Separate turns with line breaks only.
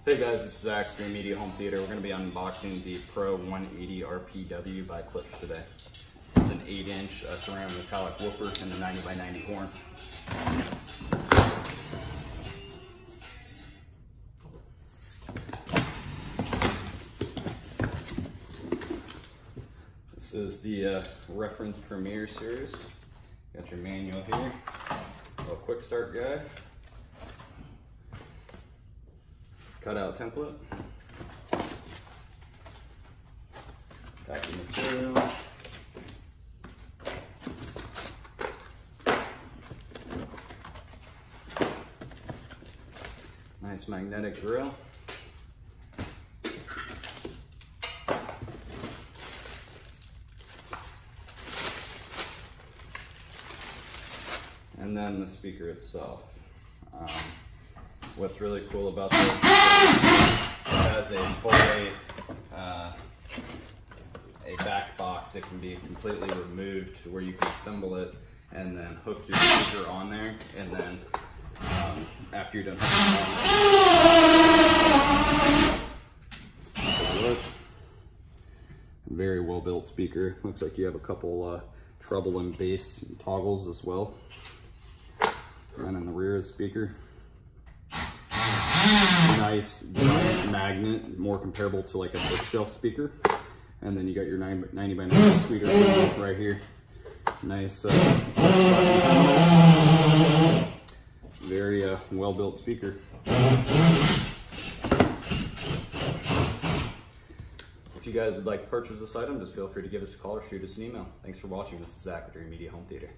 Hey guys, this is Zach, Dreamedia Home Theater. We're going to be unboxing the PRO-180RPW by Klipsch today. It's an 8-inch Cerametallic Woofer and a 90x90 horn. This is the Reference Premier Series. Got your manual here, a little quick start guide. Cutout template, packing material, nice magnetic grille, and then the speaker itself. What's really cool about this is it has a full weight, a back box that can be completely removed where you can assemble it and then hook your speaker on there, and then after you're done hooking it on, very well built speaker. Looks like you have a couple treble and bass toggles as well. And in the rear of the speaker, nice giant magnet, more comparable to like a bookshelf speaker. And then you got your 90x90 tweeter right here. Nice, very well built speaker. If you guys would like to purchase this item, just feel free to give us a call or shoot us an email. Thanks for watching. This is Zach with Dreamedia Home Theater.